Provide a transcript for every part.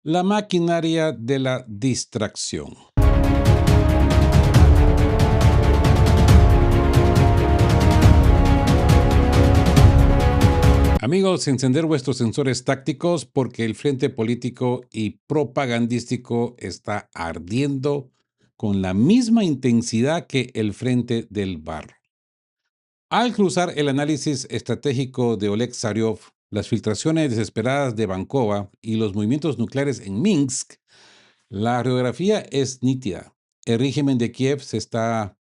La maquinaria de la distracción. Amigos, encender vuestros sensores tácticos porque el frente político y propagandístico está ardiendo con la misma intensidad que el frente del bar. Al cruzar el análisis estratégico de Oleg Zaryov, las filtraciones desesperadas de Bankova y los movimientos nucleares en Minsk, la radiografía es nítida. El régimen de Kiev se está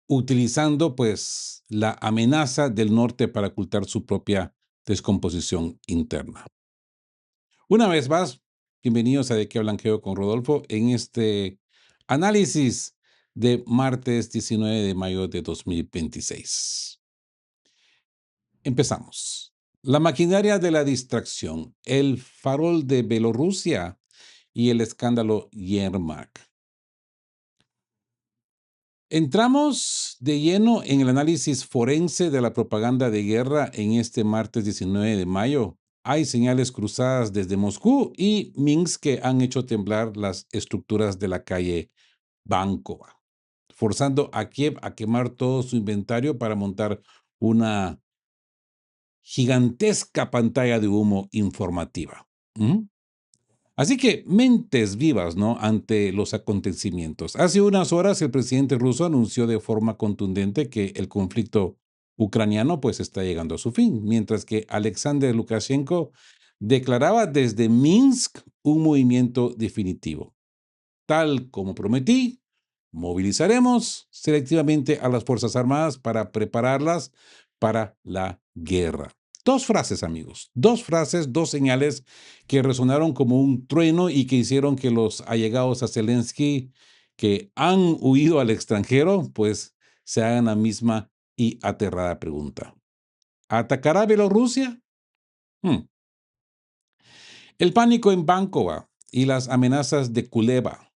utilizando pues la amenaza del norte para ocultar su propia descomposición interna. Una vez más, bienvenidos a De qué blanqueo con Rodolfo en este análisis de martes 19 de mayo de 2026. Empezamos. La maquinaria de la distracción, el farol de Bielorrusia y el escándalo Yermak. Entramos de lleno en el análisis forense de la propaganda de guerra en este martes 19 de mayo. Hay señales cruzadas desde Moscú y Minsk que han hecho temblar las estructuras de la calle Bankova, forzando a Kiev a quemar todo su inventario para montar una gigantesca pantalla de humo informativa. ¿Mm? Así que mentes vivas, ¿no? Ante los acontecimientos. Hace unas horas el presidente ruso anunció de forma contundente que el conflicto ucraniano pues está llegando a su fin, mientras que Alexander Lukashenko declaraba desde Minsk un movimiento definitivo. Tal como prometí, movilizaremos selectivamente a las Fuerzas Armadas para prepararlas para la guerra. Dos frases, amigos, dos frases, dos señales que resonaron como un trueno y que hicieron que los allegados a Zelensky que han huido al extranjero, pues se hagan la misma y aterrada pregunta. ¿Atacará Bielorrusia? Hmm. El pánico en Bankova y las amenazas de Kuleba.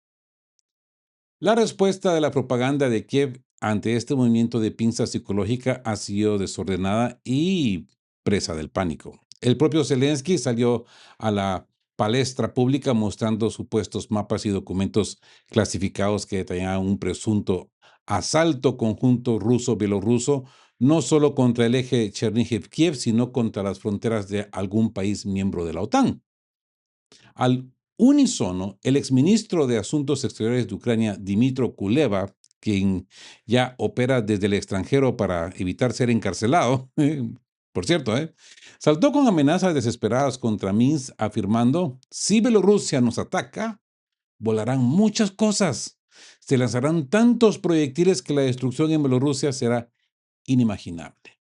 La respuesta de la propaganda de Kiev ante este movimiento de pinza psicológica ha sido desordenada y presa del pánico. El propio Zelensky salió a la palestra pública mostrando supuestos mapas y documentos clasificados que detallaban un presunto asalto conjunto ruso-bielorruso, no solo contra el eje Chernihiv-Kiev, sino contra las fronteras de algún país miembro de la OTAN. Al unísono, el exministro de Asuntos Exteriores de Ucrania, Dmytro Kuleba, quien ya opera desde el extranjero para evitar ser encarcelado, por cierto, saltó con amenazas desesperadas contra Minsk, afirmando, si Bielorrusia nos ataca, volarán muchas cosas. Se lanzarán tantos proyectiles que la destrucción en Bielorrusia será inimaginable.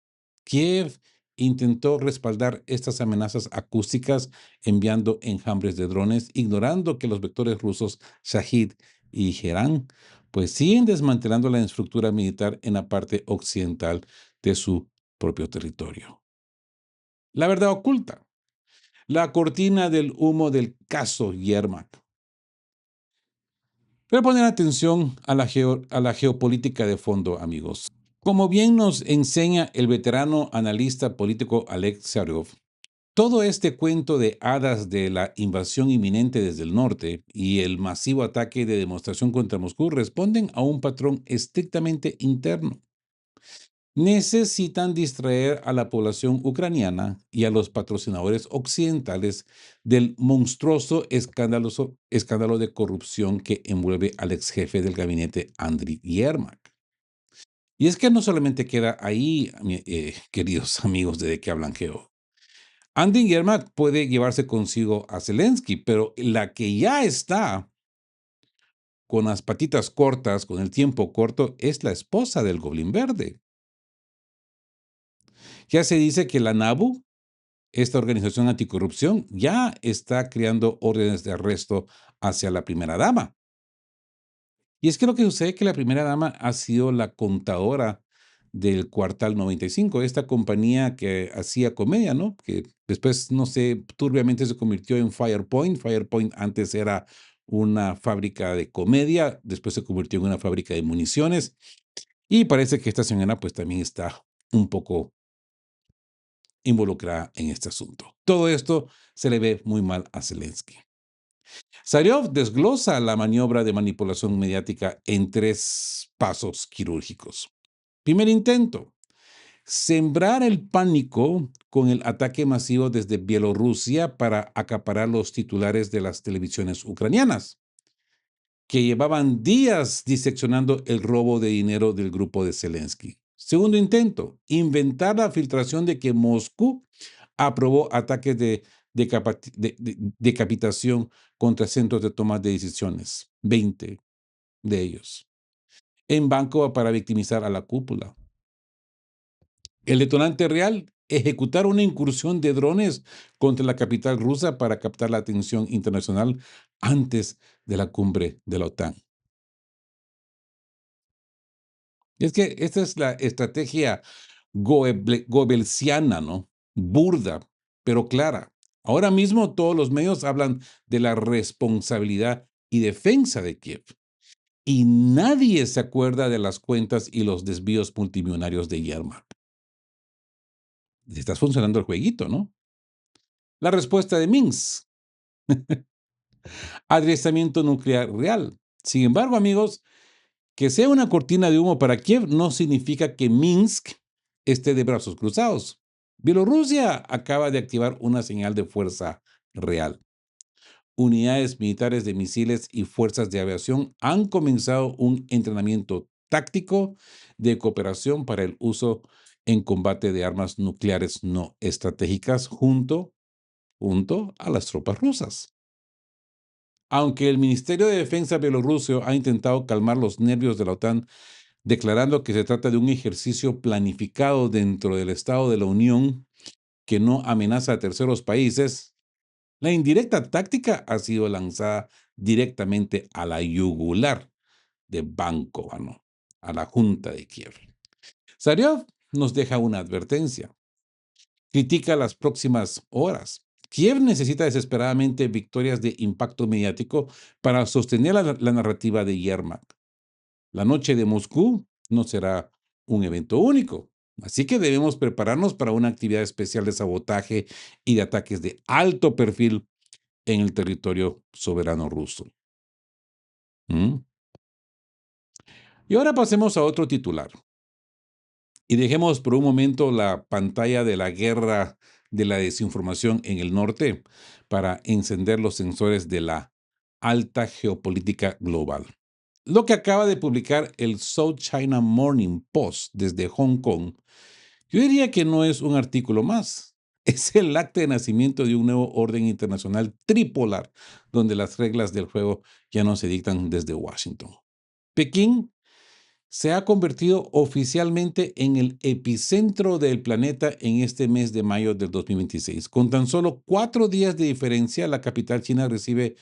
Kiev intentó respaldar estas amenazas acústicas enviando enjambres de drones, ignorando que los vectores rusos Shahid y Gerán pues siguen desmantelando la estructura militar en la parte occidental de su propio territorio. La verdad oculta, la cortina del humo del caso Yermak. Voy a poner atención a la geopolítica de fondo, amigos. Como bien nos enseña el veterano analista político Alex Zaryov, todo este cuento de hadas de la invasión inminente desde el norte y el masivo ataque de demostración contra Moscú responden a un patrón estrictamente interno. Necesitan distraer a la población ucraniana y a los patrocinadores occidentales del monstruoso escándalo de corrupción que envuelve al ex jefe del gabinete Andriy Yermak. Y es que no solamente queda ahí, queridos amigos de qué hablan Geo. Andy Yermak puede llevarse consigo a Zelensky, pero la que ya está con las patitas cortas, con el tiempo corto, es la esposa del Goblin Verde. Ya se dice que la NABU, esta organización anticorrupción, ya está creando órdenes de arresto hacia la primera dama. Y es que lo que sucede es que la primera dama ha sido la contadora del Cuartal 95, esta compañía que hacía comedia, ¿no? Que después, no sé, turbiamente se convirtió en Firepoint. Firepoint antes era una fábrica de comedia, después se convirtió en una fábrica de municiones y parece que esta señora pues también está un poco involucrada en este asunto. Todo esto se le ve muy mal a Zelensky. Zaryov desglosa la maniobra de manipulación mediática en 3 pasos quirúrgicos. Primer intento, sembrar el pánico con el ataque masivo desde Bielorrusia para acaparar los titulares de las televisiones ucranianas, que llevaban días diseccionando el robo de dinero del grupo de Zelensky. Segundo intento, inventar la filtración de que Moscú aprobó ataques de decapitación contra centros de toma de decisiones, 20 de ellos, en banco para victimizar a la cúpula. El detonante real, ejecutar una incursión de drones contra la capital rusa para captar la atención internacional antes de la cumbre de la OTAN. Es que esta es la estrategia goebbelsiana, ¿no? Burda, pero clara. Ahora mismo todos los medios hablan de la responsabilidad y defensa de Kiev. Y nadie se acuerda de las cuentas y los desvíos multimillonarios de Yermak. Está funcionando el jueguito, ¿no? La respuesta de Minsk, adiestramiento nuclear real. Sin embargo, amigos, que sea una cortina de humo para Kiev no significa que Minsk esté de brazos cruzados. Bielorrusia acaba de activar una señal de fuerza real. Unidades militares de misiles y fuerzas de aviación han comenzado un entrenamiento táctico de cooperación para el uso en combate de armas nucleares no estratégicas junto a las tropas rusas. Aunque el Ministerio de Defensa bielorruso ha intentado calmar los nervios de la OTAN, declarando que se trata de un ejercicio planificado dentro del Estado de la Unión que no amenaza a terceros países, la indirecta táctica ha sido lanzada directamente a la yugular de Bankovano, a la Junta de Kiev. Zaryov nos deja una advertencia. Critica las próximas horas. Kiev necesita desesperadamente victorias de impacto mediático para sostener la narrativa de Yermak. La noche de Moscú no será un evento único, así que debemos prepararnos para una actividad especial de sabotaje y de ataques de alto perfil en el territorio soberano ruso. ¿Mm? Y ahora pasemos a otro titular. Y dejemos por un momento la pantalla de la guerra de la desinformación en el norte para encender los sensores de la alta geopolítica global. Lo que acaba de publicar el South China Morning Post desde Hong Kong, yo diría que no es un artículo más. Es el acta de nacimiento de un nuevo orden internacional tripolar, donde las reglas del juego ya no se dictan desde Washington. Pekín se ha convertido oficialmente en el epicentro del planeta en este mes de mayo del 2026. Con tan solo 4 días de diferencia, la capital china recibe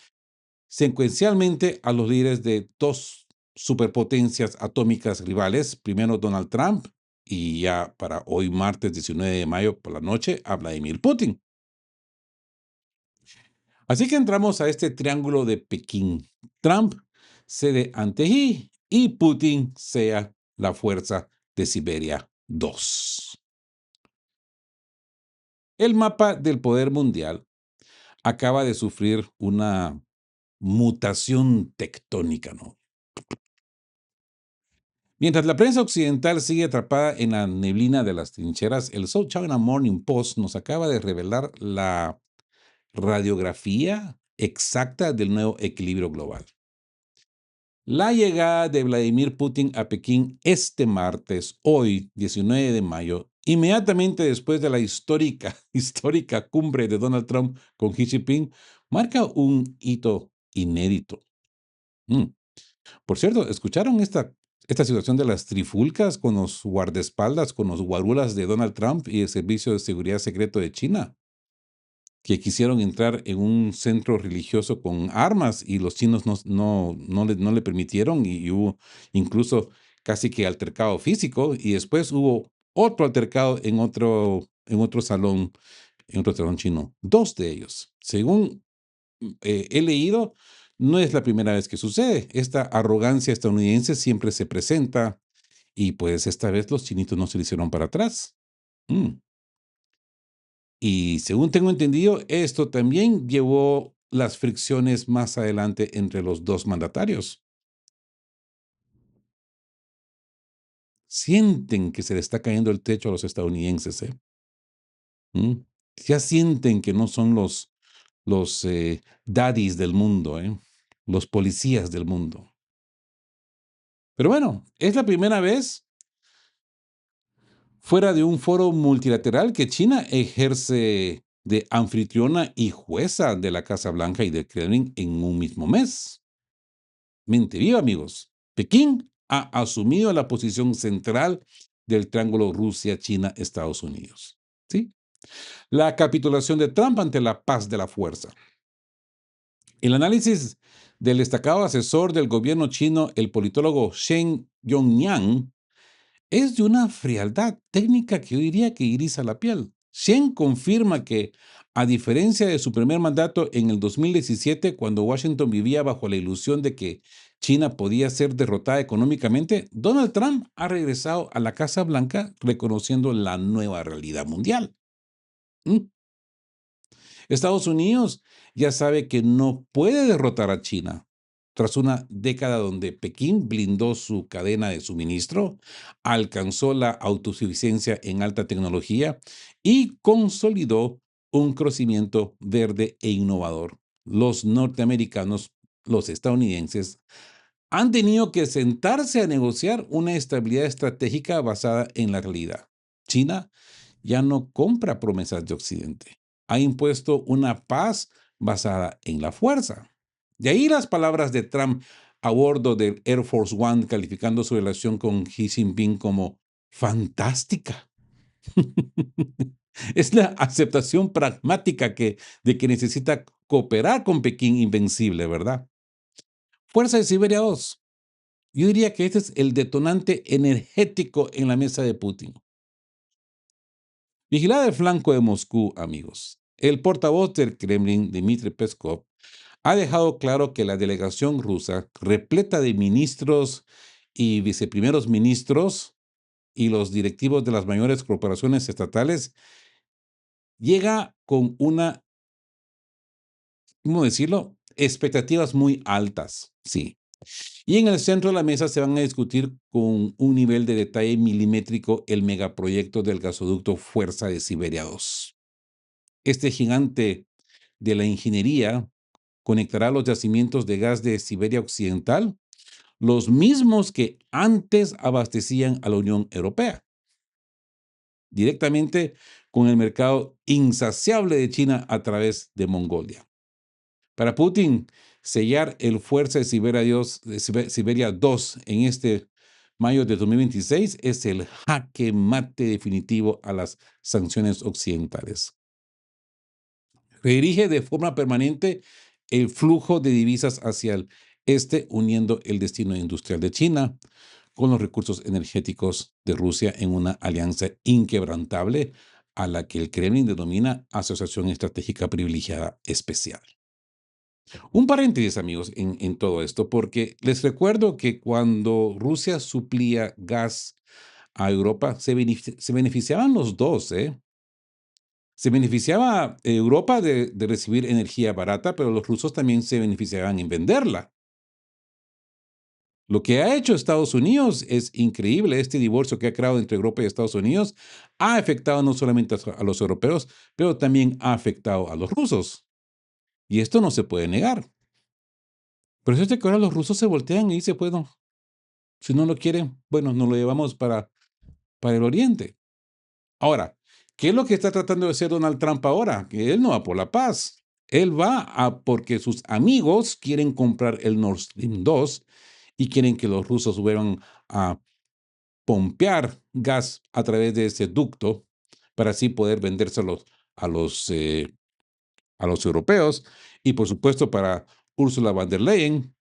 secuencialmente a los líderes de 2 superpotencias atómicas rivales, primero Donald Trump y ya para hoy martes 19 de mayo por la noche a Vladimir Putin. Así que entramos a este triángulo de Pekín. Trump cede ante Xi y Putin sea la fuerza de Siberia 2. El mapa del poder mundial acaba de sufrir una mutación tectónica, ¿no? Mientras la prensa occidental sigue atrapada en la neblina de las trincheras, el South China Morning Post nos acaba de revelar la radiografía exacta del nuevo equilibrio global. La llegada de Vladimir Putin a Pekín este martes, hoy, 19 de mayo, inmediatamente después de la histórica cumbre de Donald Trump con Xi Jinping, marca un hito inédito. Mm. Por cierto, ¿escucharon esta situación de las trifulcas con los guardaespaldas, con los guarulas de Donald Trump y el Servicio de Seguridad Secreto de China? Que quisieron entrar en un centro religioso con armas y los chinos no le permitieron y hubo incluso casi que altercado físico y después hubo otro altercado en otro salón chino. 2 de ellos. Según he leído, no es la primera vez que sucede. Esta arrogancia estadounidense siempre se presenta y pues esta vez los chinitos no se le hicieron para atrás. Mm. Y según tengo entendido, esto también llevó las fricciones más adelante entre los dos mandatarios. Sienten que se le está cayendo el techo a los estadounidenses, ¿eh? ¿Mm? Ya sienten que no son los daddies del mundo, ¿eh? Los policías del mundo. Pero bueno, es la primera vez fuera de un foro multilateral que China ejerce de anfitriona y jueza de la Casa Blanca y del Kremlin en un mismo mes. Mente viva, amigos. Pekín ha asumido la posición central del triángulo Rusia-China-Estados Unidos. ¿Sí? La capitulación de Trump ante la paz de la fuerza. El análisis del destacado asesor del gobierno chino, el politólogo Shen Yongyang, es de una frialdad técnica que yo diría que eriza la piel. Shen confirma que, a diferencia de su primer mandato en el 2017, cuando Washington vivía bajo la ilusión de que China podía ser derrotada económicamente, Donald Trump ha regresado a la Casa Blanca reconociendo la nueva realidad mundial. ¿Mm? Estados Unidos ya sabe que no puede derrotar a China. Tras una década donde Pekín blindó su cadena de suministro, alcanzó la autosuficiencia en alta tecnología y consolidó un crecimiento verde e innovador. Los norteamericanos, los estadounidenses, han tenido que sentarse a negociar una estabilidad estratégica basada en la realidad. China ya no compra promesas de Occidente. Ha impuesto una paz basada en la fuerza. De ahí las palabras de Trump a bordo del Air Force One calificando su relación con Xi Jinping como fantástica. Es la aceptación pragmática de que necesita cooperar con Pekín invencible, ¿verdad? Fuerza de Siberia 2. Yo diría que este es el detonante energético en la mesa de Putin. Vigilad el flanco de Moscú, amigos. El portavoz del Kremlin, Dmitry Peskov, ha dejado claro que la delegación rusa, repleta de ministros y viceprimeros ministros y los directivos de las mayores corporaciones estatales, llega con ¿cómo decirlo? Expectativas muy altas, sí. Y en el centro de la mesa se van a discutir con un nivel de detalle milimétrico el megaproyecto del gasoducto Fuerza de Siberia 2. Este gigante de la ingeniería conectará los yacimientos de gas de Siberia Occidental, los mismos que antes abastecían a la Unión Europea, directamente con el mercado insaciable de China a través de Mongolia. Para Putin, sellar el Fuerza de Siberia 2 en este mayo de 2026 es el jaque mate definitivo a las sanciones occidentales. Redirige de forma permanente el flujo de divisas hacia el este, uniendo el destino industrial de China con los recursos energéticos de Rusia en una alianza inquebrantable a la que el Kremlin denomina Asociación Estratégica Privilegiada Especial. Un paréntesis, amigos, en todo esto, porque les recuerdo que cuando Rusia suplía gas a Europa, se beneficiaban los dos, ¿eh? Se beneficiaba Europa de recibir energía barata, pero los rusos también se beneficiaban en venderla. Lo que ha hecho Estados Unidos es increíble. Este divorcio que ha creado entre Europa y Estados Unidos ha afectado no solamente a los europeos, pero también ha afectado a los rusos. Y esto no se puede negar. Pero es que ahora los rusos se voltean y dicen, bueno, si no lo quieren, bueno, nos lo llevamos para el oriente. Ahora, ¿qué es lo que está tratando de hacer Donald Trump ahora? Que él no va por la paz. Él va a porque sus amigos quieren comprar el Nord Stream 2 y quieren que los rusos vuelvan a pompear gas a través de ese ducto para así poder vendérselos a a los europeos. Y por supuesto para Ursula von der Leyen,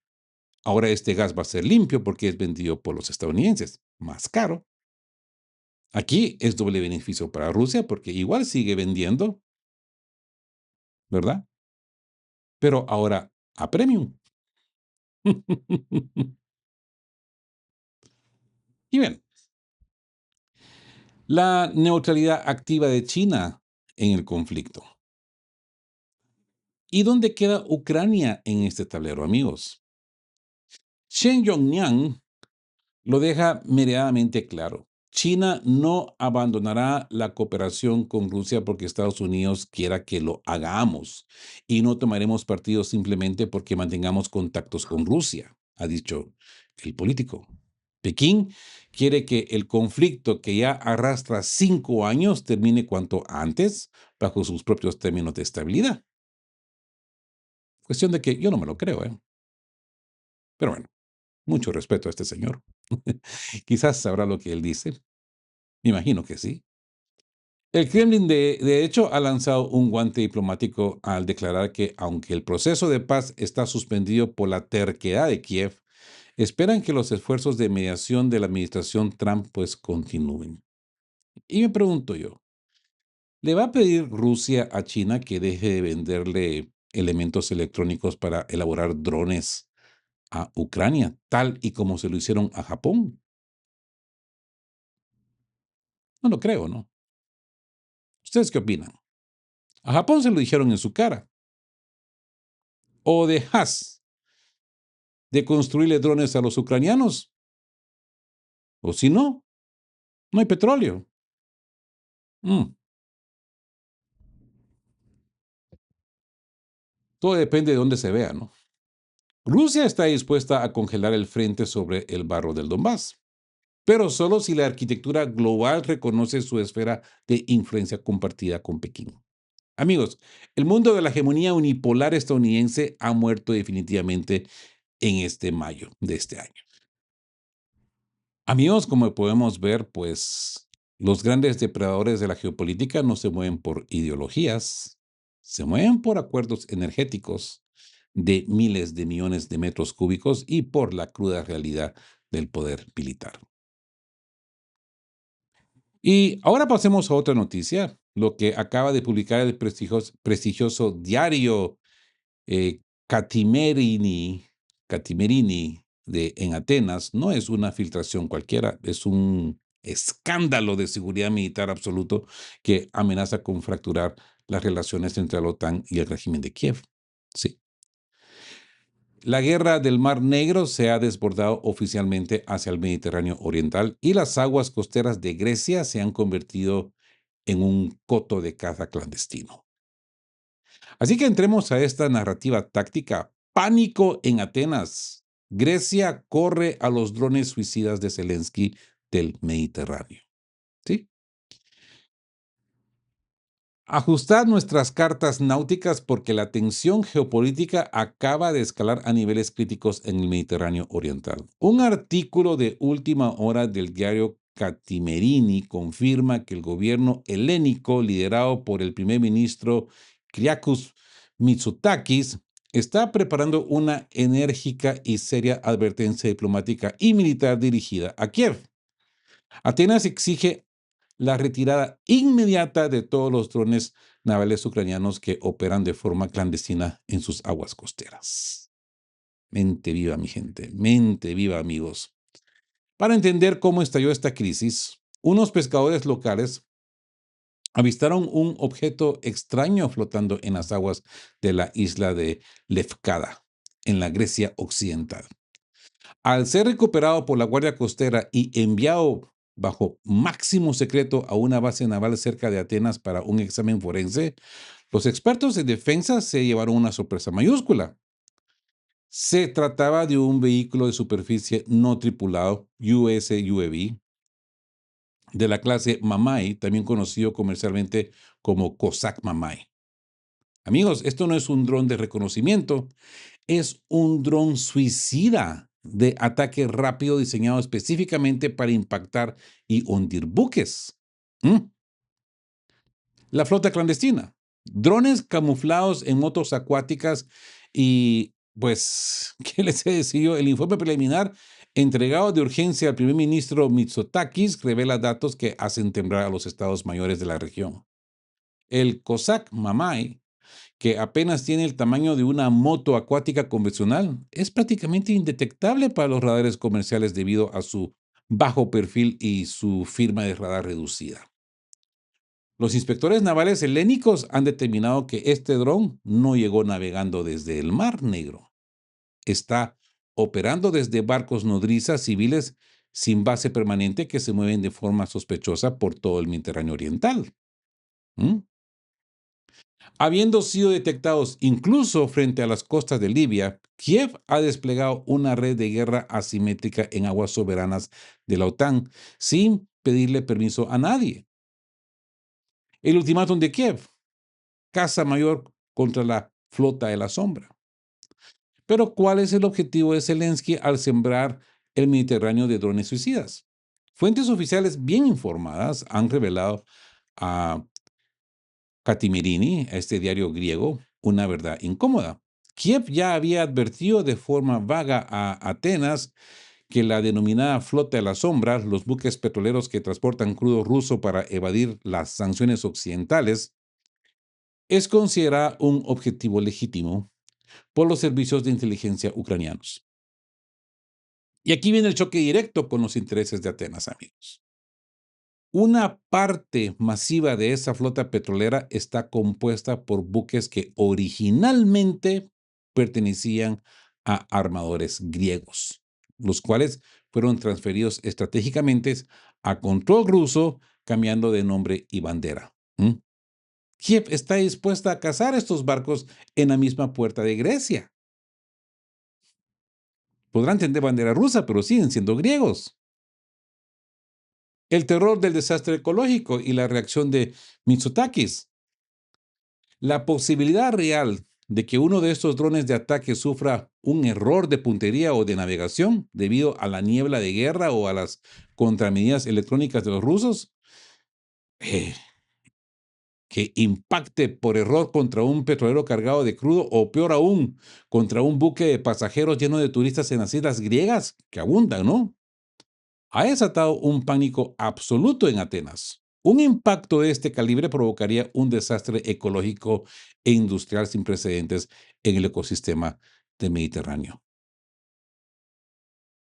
ahora este gas va a ser limpio porque es vendido por los estadounidenses, más caro. Aquí es doble beneficio para Rusia porque igual sigue vendiendo, ¿verdad? Pero ahora a premium. Y bien, la neutralidad activa de China en el conflicto. ¿Y dónde queda Ucrania en este tablero, amigos? Shen Yongyang lo deja meridianamente claro. China no abandonará la cooperación con Rusia porque Estados Unidos quiera que lo hagamos y no tomaremos partido simplemente porque mantengamos contactos con Rusia, ha dicho el político. Pekín quiere que el conflicto que ya arrastra 5 años termine cuanto antes bajo sus propios términos de estabilidad. Cuestión de que yo no me lo creo, ¿eh? Pero bueno, mucho respeto a este señor. Quizás sabrá lo que él dice. Me imagino que sí. El Kremlin, de hecho, ha lanzado un guante diplomático al declarar que, aunque el proceso de paz está suspendido por la terquedad de Kiev, esperan que los esfuerzos de mediación de la administración Trump pues continúen. Y me pregunto yo, ¿le va a pedir Rusia a China que deje de venderle elementos electrónicos para elaborar drones a Ucrania, tal y como se lo hicieron a Japón? No lo creo, ¿no? ¿Ustedes qué opinan? A Japón se lo dijeron en su cara. ¿O dejas de construirle drones a los ucranianos? O si no, no hay petróleo. Mm, Todo depende de dónde se vea, ¿no? Rusia está dispuesta a congelar el frente sobre el barro del Donbass, pero solo si la arquitectura global reconoce su esfera de influencia compartida con Pekín. Amigos, el mundo de la hegemonía unipolar estadounidense ha muerto definitivamente en este mayo de este año. Amigos, como podemos ver, pues los grandes depredadores de la geopolítica no se mueven por ideologías, se mueven por acuerdos energéticos de miles de millones de metros cúbicos y por la cruda realidad del poder militar. Y ahora pasemos a otra noticia, lo que acaba de publicar el prestigioso diario Catimerini, en Atenas no es una filtración cualquiera, es un escándalo de seguridad militar absoluto que amenaza con fracturar las relaciones entre la OTAN y el régimen de Kiev. Sí. La guerra del Mar Negro se ha desbordado oficialmente hacia el Mediterráneo Oriental y las aguas costeras de Grecia se han convertido en un coto de caza clandestino. Así que entremos a esta narrativa táctica. Pánico en Atenas. Grecia corre a los drones suicidas de Zelensky del Mediterráneo. ¿Sí? Ajustad nuestras cartas náuticas porque la tensión geopolítica acaba de escalar a niveles críticos en el Mediterráneo Oriental. Un artículo de última hora del diario Catimerini confirma que el gobierno helénico, liderado por el primer ministro Kyriakos Mitsotakis, está preparando una enérgica y seria advertencia diplomática y militar dirigida a Kiev. Atenas exige la retirada inmediata de todos los drones navales ucranianos que operan de forma clandestina en sus aguas costeras. Mente viva, mi gente, mente viva, amigos. Para entender cómo estalló esta crisis, unos pescadores locales avistaron un objeto extraño flotando en las aguas de la isla de Lefkada, en la Grecia occidental. Al ser recuperado por la Guardia Costera y enviado bajo máximo secreto a una base naval cerca de Atenas para un examen forense, los expertos en defensa se llevaron una sorpresa mayúscula. Se trataba de un vehículo de superficie no tripulado, USUV, de la clase Mamai, también conocido comercialmente como Cossack Mamai. Amigos, esto no es un dron de reconocimiento, es un dron suicida de ataque rápido diseñado específicamente para impactar y hundir buques. ¿Mm? La flota clandestina. Drones camuflados en motos acuáticas y, pues, ¿qué les he decidido? El informe preliminar entregado de urgencia al primer ministro Mitsotakis revela datos que hacen temblar a los estados mayores de la región. El Cossack Mamai, que apenas tiene el tamaño de una moto acuática convencional, es prácticamente indetectable para los radares comerciales debido a su bajo perfil y su firma de radar reducida. Los inspectores navales helénicos han determinado que este dron no llegó navegando desde el Mar Negro. Está operando desde barcos nodrizas civiles sin base permanente que se mueven de forma sospechosa por todo el Mediterráneo Oriental. ¿Mm? Habiendo sido detectados incluso frente a las costas de Libia, Kiev ha desplegado una red de guerra asimétrica en aguas soberanas de la OTAN sin pedirle permiso a nadie. El ultimátum de Kiev, caza mayor contra la flota de la sombra. Pero ¿cuál es el objetivo de Zelensky al sembrar el Mediterráneo de drones suicidas? Fuentes oficiales bien informadas han revelado a Katimirini, a este diario griego, una verdad incómoda. Kiev ya había advertido de forma vaga a Atenas que la denominada flota de la sombra, los buques petroleros que transportan crudo ruso para evadir las sanciones occidentales, es considerada un objetivo legítimo por los servicios de inteligencia ucranianos. Y aquí viene el choque directo con los intereses de Atenas, amigos. Una parte masiva de esa flota petrolera está compuesta por buques que originalmente pertenecían a armadores griegos, los cuales fueron transferidos estratégicamente a control ruso, cambiando de nombre y bandera. Kiev está dispuesta a cazar estos barcos en la misma puerta de Grecia. Podrán tener bandera rusa, pero siguen siendo griegos. El terror del desastre ecológico y la reacción de Mitsotakis. La posibilidad real de que uno de estos drones de ataque sufra un error de puntería o de navegación debido a la niebla de guerra o a las contramedidas electrónicas de los rusos, eh, que impacte por error contra un petrolero cargado de crudo o peor aún, contra un buque de pasajeros lleno de turistas en las islas griegas, que abundan, ¿no? Ha desatado un pánico absoluto en Atenas. Un impacto de este calibre provocaría un desastre ecológico e industrial sin precedentes en el ecosistema del Mediterráneo.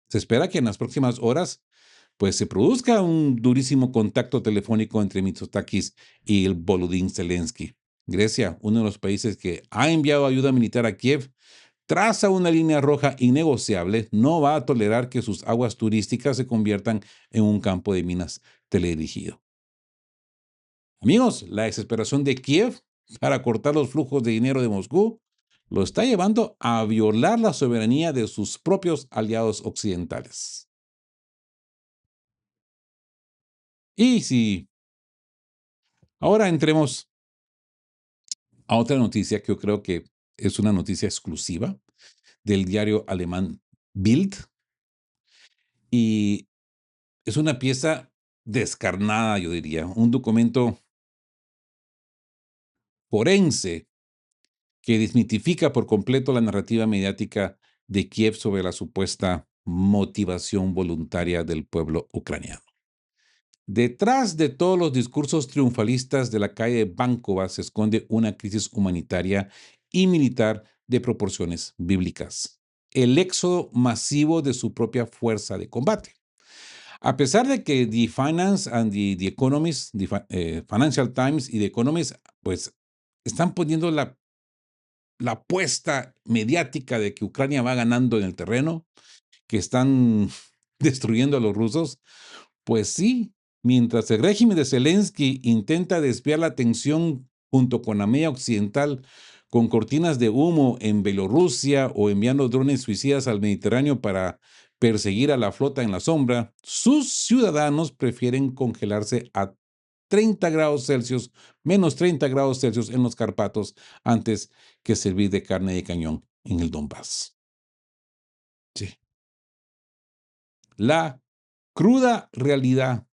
Se espera que en las próximas horas pues se produzca un durísimo contacto telefónico entre Mitsotakis y el Volodín Zelensky. Grecia, uno de los países que ha enviado ayuda militar a Kiev, traza una línea roja innegociable, no va a tolerar que sus aguas turísticas se conviertan en un campo de minas teledirigido. Amigos, la desesperación de Kiev para cortar los flujos de dinero de Moscú lo está llevando a violar la soberanía de sus propios aliados occidentales. Y si ahora entremos a otra noticia que yo creo que es una noticia exclusiva del diario alemán Bild y es una pieza descarnada, yo diría, un documento forense que desmitifica por completo la narrativa mediática de Kiev sobre la supuesta motivación voluntaria del pueblo ucraniano. Detrás de todos los discursos triunfalistas de la calle de Bankova se esconde una crisis humanitaria y militar de proporciones bíblicas. El éxodo masivo de su propia fuerza de combate. A pesar de que The Finance and the Economist, Financial Times y The Economist, pues están poniendo la apuesta mediática de que Ucrania va ganando en el terreno, que están destruyendo a los rusos, pues sí, mientras el régimen de Zelensky intenta desviar la atención junto con la media occidental con cortinas de humo en Bielorrusia o enviando drones suicidas al Mediterráneo para perseguir a la flota en la sombra, sus ciudadanos prefieren congelarse a 30 grados Celsius, menos 30 grados Celsius en los Carpatos antes que servir de carne de cañón en el Donbass. Sí. La cruda realidad,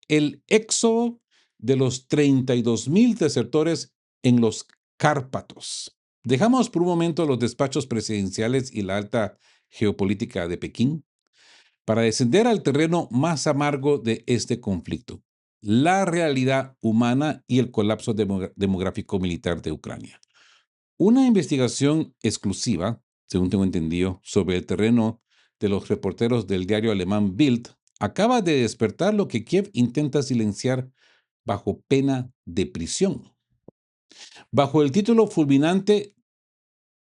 el éxodo de los 32,000 desertores en los Cárpatos. Dejamos por un momento los despachos presidenciales y la alta geopolítica de Pekín para descender al terreno más amargo de este conflicto, la realidad humana y el colapso demográfico militar de Ucrania. Una investigación exclusiva, según tengo entendido, sobre el terreno de los reporteros del diario alemán Bild acaba de despertar lo que Kiev intenta silenciar bajo pena de prisión. Bajo el título fulminante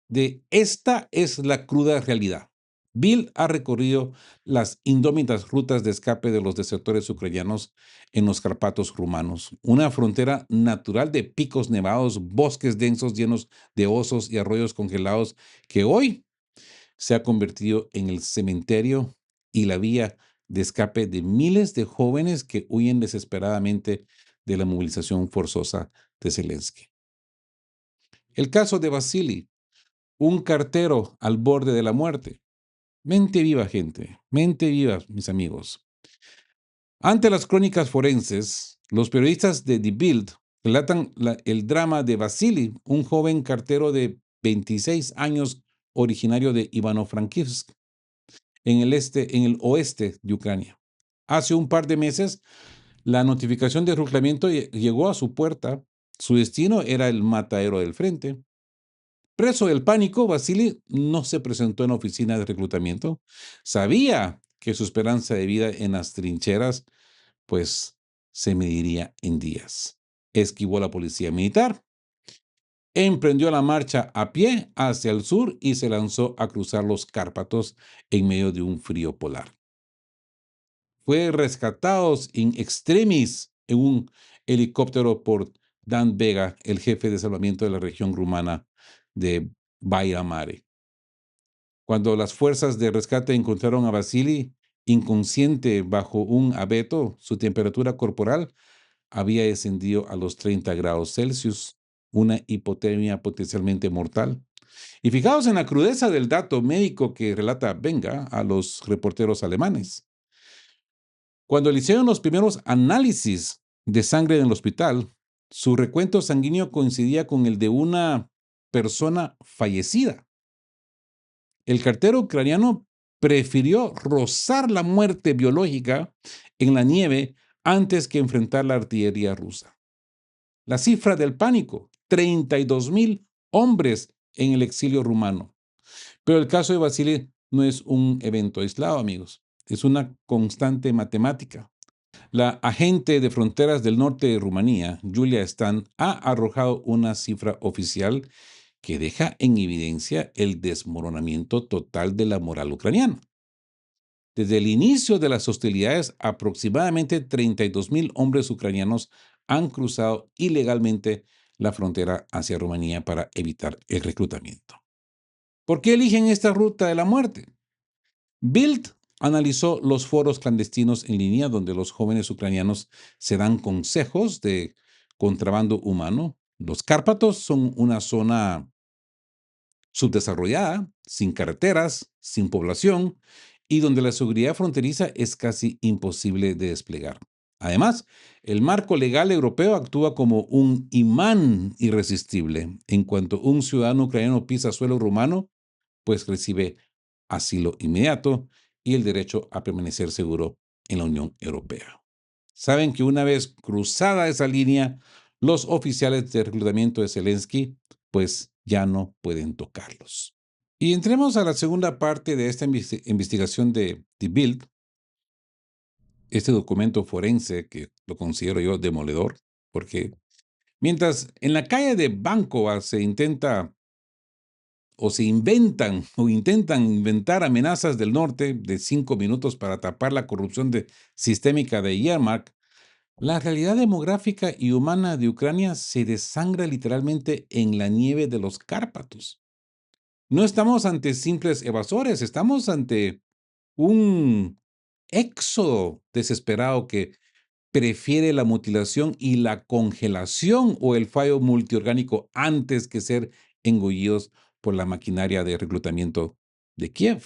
de Esta es la cruda realidad. Bill ha recorrido las indómitas rutas de escape de los desertores ucranianos en los Carpatos rumanos, una frontera natural de picos nevados, bosques densos llenos de osos y arroyos congelados que hoy se ha convertido en el cementerio y la vía de escape de miles de jóvenes que huyen desesperadamente de la movilización forzosa de Zelensky. El caso de Vasily, un cartero al borde de la muerte. Mente viva, gente, mente viva, mis amigos. Ante las crónicas forenses, los periodistas de Die Bild relatan el drama de Vasily, un joven cartero de 26 años originario de Ivano-Frankivsk, en el oeste de Ucrania. Hace un par de meses, la notificación de reclutamiento llegó a su puerta. Su destino era el matadero del frente. Preso del pánico, Vasily no se presentó en la oficina de reclutamiento. Sabía que su esperanza de vida en las trincheras, pues, se mediría en días. Esquivó la policía militar, emprendió la marcha a pie hacia el sur y se lanzó a cruzar los Cárpatos en medio de un frío polar. Fue rescatado in extremis en un helicóptero por Dan Vega, el jefe de salvamento de la región rumana de Baia Mare. Cuando las fuerzas de rescate encontraron a Vasily inconsciente bajo un abeto, su temperatura corporal había descendido a los 30 grados Celsius, una hipotermia potencialmente mortal. Y fijaos en la crudeza del dato médico que relata Venga a los reporteros alemanes. Cuando le hicieron los primeros análisis de sangre en el hospital, su recuento sanguíneo coincidía con el de una persona fallecida. El cartero ucraniano prefirió rozar la muerte biológica en la nieve antes que enfrentar la artillería rusa. La cifra del pánico, 32,000 hombres en el exilio rumano. Pero el caso de Vasily no es un evento aislado, amigos. Es una constante matemática. La agente de fronteras del norte de Rumanía, Julia Stan, ha arrojado una cifra oficial que deja en evidencia el desmoronamiento total de la moral ucraniana. Desde el inicio de las hostilidades, aproximadamente 32,000 hombres ucranianos han cruzado ilegalmente la frontera hacia Rumanía para evitar el reclutamiento. ¿Por qué eligen esta ruta de la muerte? Bild analizó los foros clandestinos en línea donde los jóvenes ucranianos se dan consejos de contrabando humano. Los Cárpatos son una zona subdesarrollada, sin carreteras, sin población y donde la seguridad fronteriza es casi imposible de desplegar. Además, el marco legal europeo actúa como un imán irresistible. En cuanto un ciudadano ucraniano pisa suelo rumano, pues recibe asilo inmediato y el derecho a permanecer seguro en la Unión Europea. Saben que una vez cruzada esa línea, los oficiales de reclutamiento de Zelensky, pues ya no pueden tocarlos. Y entremos a la segunda parte de esta investigación de The Bild, este documento forense que lo considero yo demoledor, porque mientras en la calle de Bankova se intenta o se inventan o intentan inventar amenazas del norte de 5 minutos para tapar la corrupción sistémica de Yermak, la realidad demográfica y humana de Ucrania se desangra literalmente en la nieve de los Cárpatos. No estamos ante simples evasores, estamos ante un éxodo desesperado que prefiere la mutilación y la congelación o el fallo multiorgánico antes que ser engullidos por la maquinaria de reclutamiento de Kiev.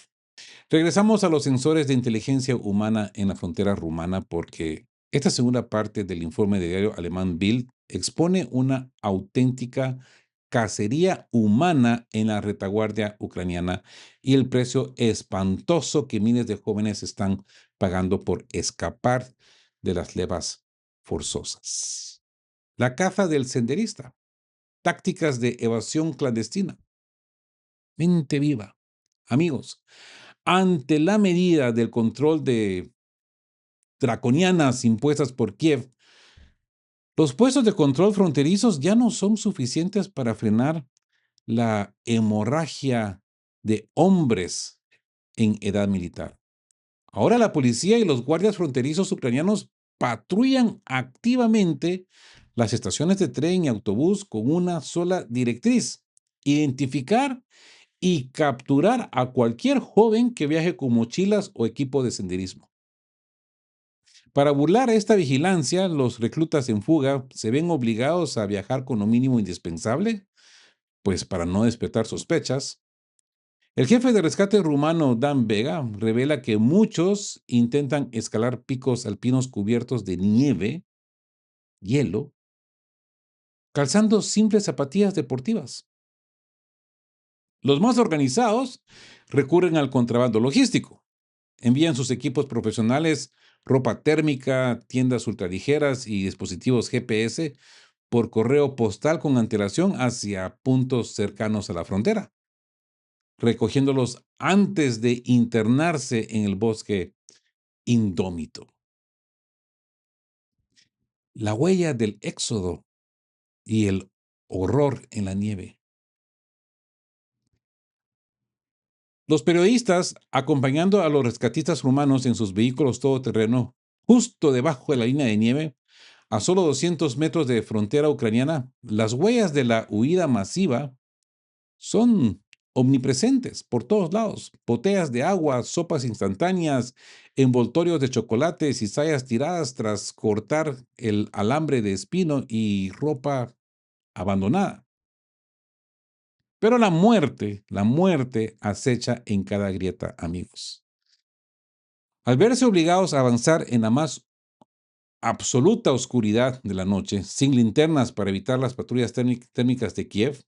Regresamos a los sensores de inteligencia humana en la frontera rumana porque esta segunda parte del informe de diario alemán Bild expone una auténtica cacería humana en la retaguardia ucraniana y el precio espantoso que miles de jóvenes están pagando por escapar de las levas forzosas. La caza del senderista, tácticas de evasión clandestina. Mente viva. Amigos, ante la medida del control de draconianas impuestas por Kiev, Los puestos de control fronterizos ya no son suficientes para frenar la hemorragia de hombres en edad militar. Ahora la policía y los guardias fronterizos ucranianos patrullan activamente las estaciones de tren y autobús con una sola directriz: identificar y capturar a cualquier joven que viaje con mochilas o equipo de senderismo. Para burlar esta vigilancia, los reclutas en fuga se ven obligados a viajar con lo mínimo indispensable, pues para no despertar sospechas. El jefe de rescate rumano Dan Vega revela que muchos intentan escalar picos alpinos cubiertos de nieve, hielo, calzando simples zapatillas deportivas. Los más organizados recurren al contrabando logístico. Envían sus equipos profesionales, ropa térmica, tiendas ultraligeras y dispositivos GPS por correo postal con antelación hacia puntos cercanos a la frontera, recogiéndolos antes de internarse en el bosque indómito. La huella del éxodo y el horror en la nieve. Los periodistas, acompañando a los rescatistas rumanos en sus vehículos todoterreno, justo debajo de la línea de nieve, a solo 200 metros de frontera ucraniana, las huellas de la huida masiva son omnipresentes por todos lados. Botellas de agua, sopas instantáneas, envoltorios de chocolate, cizallas tiradas tras cortar el alambre de espino y ropa abandonada. Pero la muerte acecha en cada grieta, amigos. Al verse obligados a avanzar en la más absoluta oscuridad de la noche, sin linternas para evitar las patrullas térmicas de Kiev,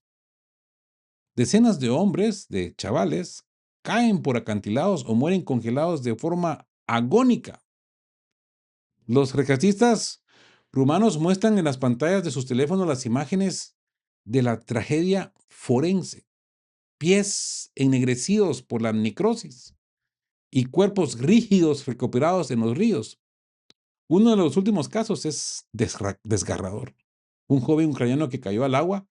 decenas de hombres, de chavales, caen por acantilados o mueren congelados de forma agónica. Los rescatistas rumanos muestran en las pantallas de sus teléfonos las imágenes de la tragedia forense: pies ennegrecidos por la necrosis y cuerpos rígidos recuperados en los ríos. Uno de los últimos casos es desgarrador. Un joven ucraniano que cayó al agua,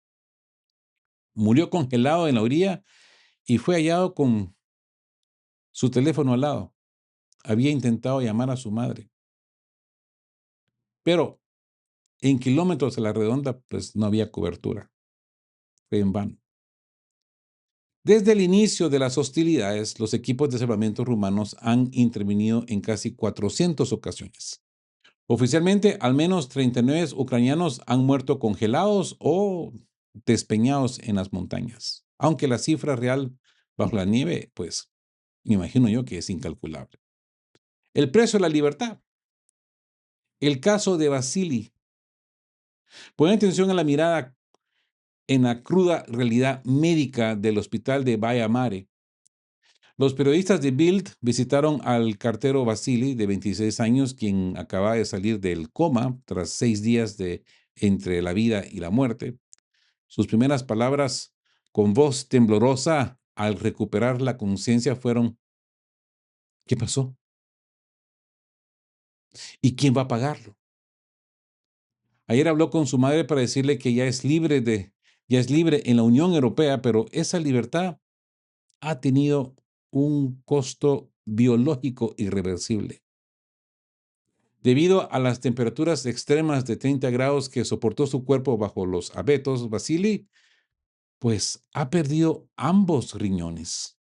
murió congelado en la orilla y fue hallado con su teléfono al lado. Había intentado llamar a su madre, pero en kilómetros a la redonda, pues no había cobertura. Fue en vano. Desde el inicio de las hostilidades, los equipos de salvamento rumanos han intervenido en casi 400 ocasiones. Oficialmente, al menos 39 ucranianos han muerto congelados o despeñados en las montañas, aunque la cifra real bajo la nieve, pues, me imagino yo que es incalculable. El precio de la libertad. El caso de Vasily. Pon atención a la mirada en la cruda realidad médica del hospital de Baia Mare. Los periodistas de Bild visitaron al cartero Vasily, de 26 años, quien acaba de salir del coma tras 6 días de entre la vida y la muerte. Sus primeras palabras, con voz temblorosa, al recuperar la conciencia, fueron: ¿qué pasó? ¿Y quién va a pagarlo? Ayer habló con su madre para decirle que ya es libre en la Unión Europea, pero esa libertad ha tenido un costo biológico irreversible. Debido a las temperaturas extremas de 30 grados que soportó su cuerpo bajo los abetos, Vasily, pues ha perdido ambos riñones.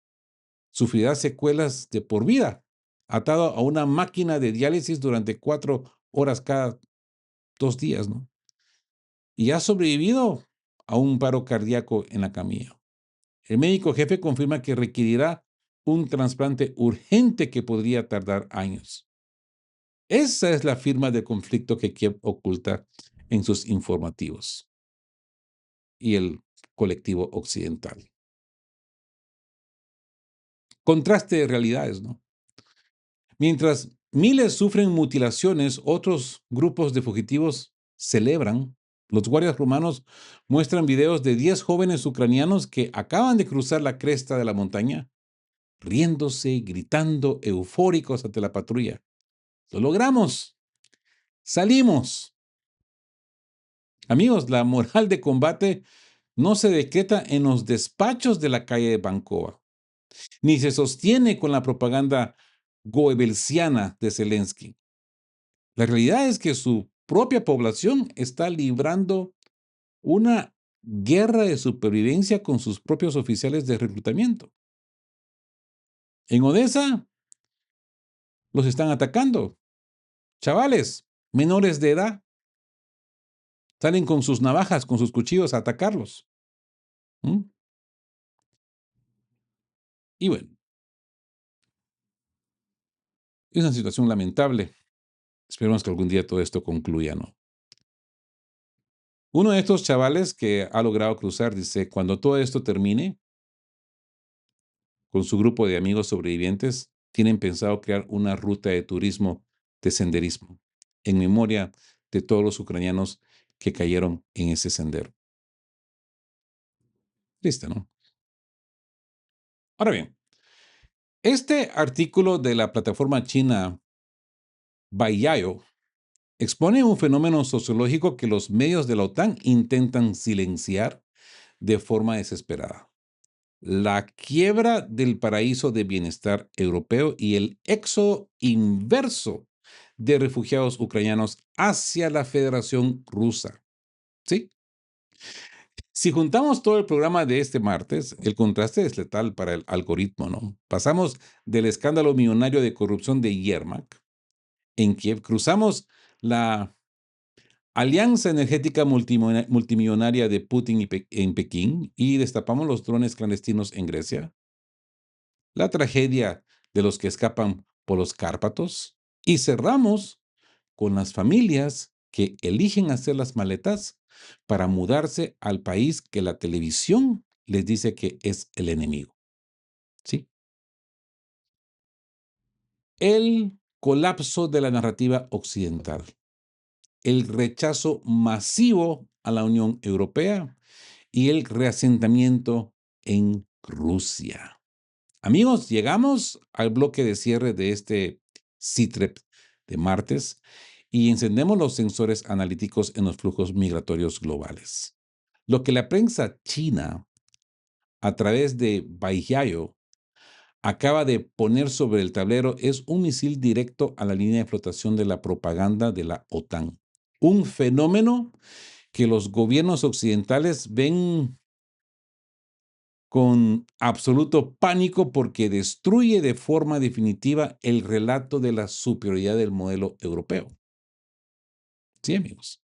Sufrirá secuelas de por vida, atado a una máquina de diálisis durante 4 horas cada 2 días, ¿no? Y ha sobrevivido a un paro cardíaco en la camilla. El médico jefe confirma que requerirá un trasplante urgente que podría tardar años. Esa es la firma de conflicto que Kiev oculta en sus informativos y el colectivo occidental. Contraste de realidades, ¿no? Mientras miles sufren mutilaciones, otros grupos de fugitivos celebran. Los guardias rumanos muestran videos de 10 jóvenes ucranianos que acaban de cruzar la cresta de la montaña, riéndose, gritando, eufóricos ante la patrulla. ¡Lo logramos! ¡Salimos! Amigos, la moral de combate no se decreta en los despachos de la calle de Bancova, ni se sostiene con la propaganda goebbelsiana de Zelensky. La realidad es que su propia población está librando una guerra de supervivencia con sus propios oficiales de reclutamiento. En Odessa los están atacando. Chavales, menores de edad, salen con sus navajas, con sus cuchillos a atacarlos. ¿Mm? Y bueno, es una situación lamentable. Esperemos que algún día todo esto concluya, ¿no? Uno de estos chavales que ha logrado cruzar dice, cuando todo esto termine, con su grupo de amigos sobrevivientes, tienen pensado crear una ruta de turismo de senderismo, en memoria de todos los ucranianos que cayeron en ese sendero. Triste, ¿no? Ahora bien, este artículo de la plataforma china Baiyayo expone un fenómeno sociológico que los medios de la OTAN intentan silenciar de forma desesperada: la quiebra del paraíso de bienestar europeo y el éxodo inverso de refugiados ucranianos hacia la Federación Rusa. ¿Sí? Si juntamos todo el programa de este martes, el contraste es letal para el algoritmo, ¿no? Pasamos del escándalo millonario de corrupción de Yermak en Kiev, cruzamos la alianza energética multimillonaria de Putin en Pekín y destapamos los drones clandestinos en Grecia, la tragedia de los que escapan por los Cárpatos y cerramos con las familias que eligen hacer las maletas para mudarse al país que la televisión les dice que es el enemigo. ¿Sí? El colapso de la narrativa occidental, el rechazo masivo a la Unión Europea y el reasentamiento en Rusia. Amigos, llegamos al bloque de cierre de este CITREP de martes y encendemos los sensores analíticos en los flujos migratorios globales. Lo que la prensa china, a través de Baijiao, acaba de poner sobre el tablero es un misil directo a la línea de flotación de la propaganda de la OTAN. Un fenómeno que los gobiernos occidentales ven con absoluto pánico porque destruye de forma definitiva el relato de la superioridad del modelo europeo. Sí, amigos.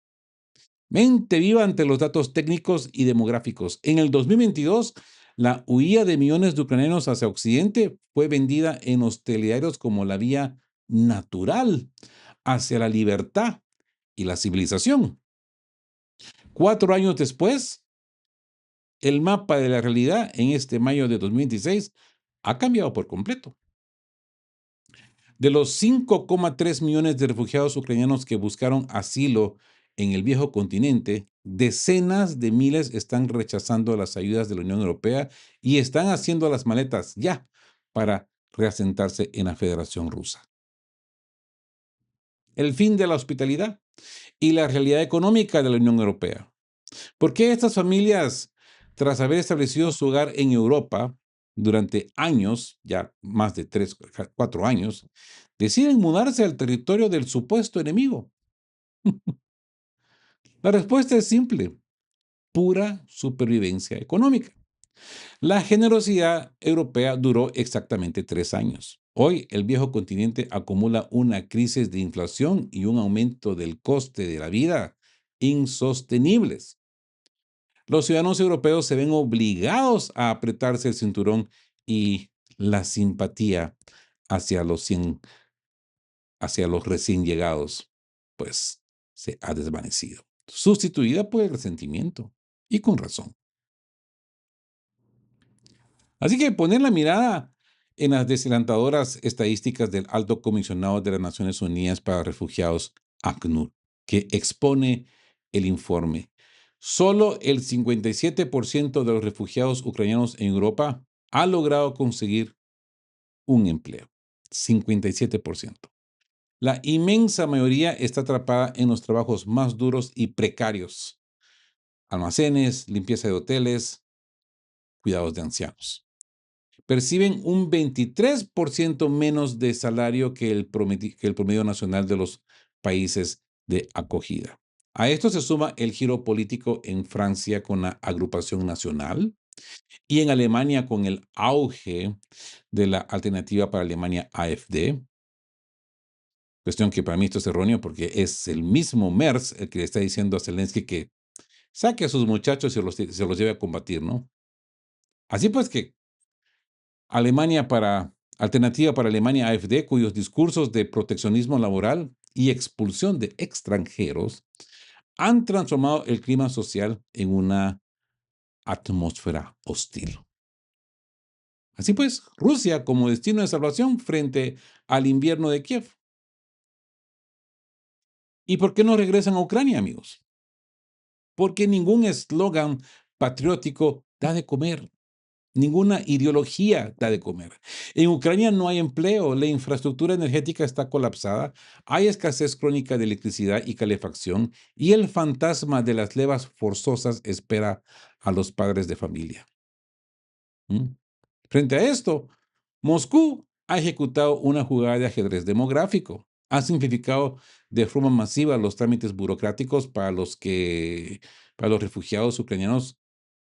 Mente viva ante los datos técnicos y demográficos. En el 2022, la huida de millones de ucranianos hacia Occidente fue vendida en los telediarios como la vía natural hacia la libertad y la civilización. 4 años después, el mapa de la realidad en este mayo de 2026 ha cambiado por completo. De los 5,3 millones de refugiados ucranianos que buscaron asilo en el viejo continente, decenas de miles están rechazando las ayudas de la Unión Europea y están haciendo las maletas ya para reasentarse en la Federación Rusa. El fin de la hospitalidad y la realidad económica de la Unión Europea. ¿Por qué estas familias, tras haber establecido su hogar en Europa durante años, ya más de 3, 4 años, deciden mudarse al territorio del supuesto enemigo? La respuesta es simple: pura supervivencia económica. La generosidad europea duró exactamente 3 años. Hoy el viejo continente acumula una crisis de inflación y un aumento del coste de la vida insostenibles. Los ciudadanos europeos se ven obligados a apretarse el cinturón y la simpatía hacia hacia los recién llegados, pues se ha desvanecido, sustituida por el resentimiento, y con razón. Así que poner la mirada en las desalentadoras estadísticas del Alto Comisionado de las Naciones Unidas para Refugiados, ACNUR, que expone el informe. Solo el 57% de los refugiados ucranianos en Europa ha logrado conseguir un empleo. 57%. La inmensa mayoría está atrapada en los trabajos más duros y precarios, almacenes, limpieza de hoteles, cuidados de ancianos. Perciben un 23% menos de salario que el promedio nacional de los países de acogida. A esto se suma el giro político en Francia con la agrupación nacional y en Alemania con el auge de la alternativa para Alemania AfD. Cuestión que para mí esto es erróneo porque es el mismo Merz el que le está diciendo a Zelensky que saque a sus muchachos y se los lleve a combatir, ¿no? Así pues que Alternativa para Alemania AfD, cuyos discursos de proteccionismo laboral y expulsión de extranjeros han transformado el clima social en una atmósfera hostil. Así pues, Rusia como destino de salvación frente al invierno de Kiev. ¿Y por qué no regresan a Ucrania, amigos? Porque ningún eslogan patriótico da de comer. Ninguna ideología da de comer. En Ucrania no hay empleo, la infraestructura energética está colapsada, hay escasez crónica de electricidad y calefacción, y el fantasma de las levas forzosas espera a los padres de familia. ¿Mm? Frente a esto, Moscú ha ejecutado una jugada de ajedrez demográfico. Ha simplificado de forma masiva los trámites burocráticos para los refugiados ucranianos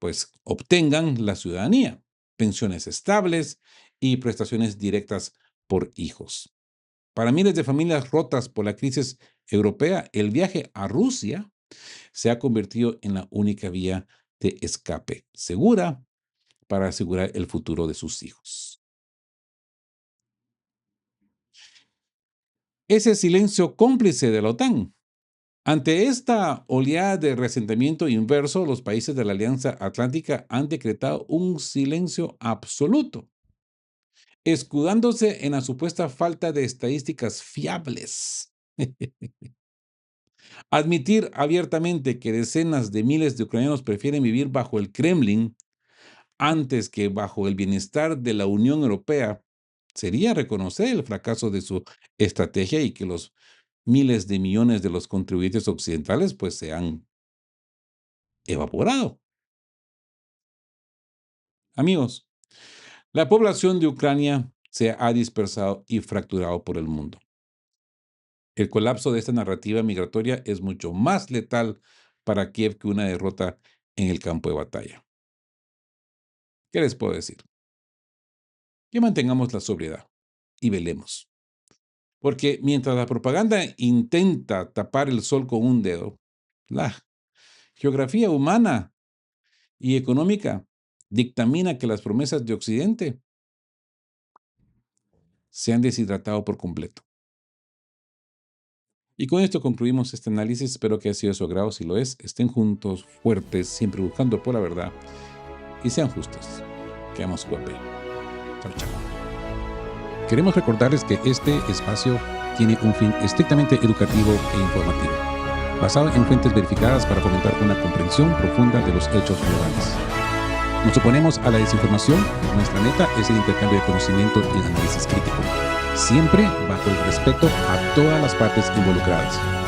pues obtengan la ciudadanía, pensiones estables y prestaciones directas por hijos. Para miles de familias rotas por la crisis europea, el viaje a Rusia se ha convertido en la única vía de escape segura para asegurar el futuro de sus hijos. Ese silencio cómplice de la OTAN. Ante esta oleada de resentimiento inverso, los países de la Alianza Atlántica han decretado un silencio absoluto, escudándose en la supuesta falta de estadísticas fiables. Admitir abiertamente que decenas de miles de ucranianos prefieren vivir bajo el Kremlin antes que bajo el bienestar de la Unión Europea sería reconocer el fracaso de su estrategia y que los miles de millones de los contribuyentes occidentales pues se han evaporado. Amigos, la población de Ucrania se ha dispersado y fracturado por el mundo. El colapso de esta narrativa migratoria es mucho más letal para Kiev que una derrota en el campo de batalla. ¿Qué les puedo decir? Que mantengamos la sobriedad y velemos. Porque mientras la propaganda intenta tapar el sol con un dedo, la geografía humana y económica dictamina que las promesas de Occidente se han deshidratado por completo. Y con esto concluimos este análisis. Espero que haya sido de su agrado. Si lo es, estén juntos, fuertes, siempre buscando por la verdad y sean justos. Quedamos guapé. Chao, chao. Queremos recordarles que este espacio tiene un fin estrictamente educativo e informativo, basado en fuentes verificadas para fomentar una comprensión profunda de los hechos relevantes. Nos oponemos a la desinformación. Nuestra meta es el intercambio de conocimiento y el análisis crítico, siempre bajo el respeto a todas las partes involucradas.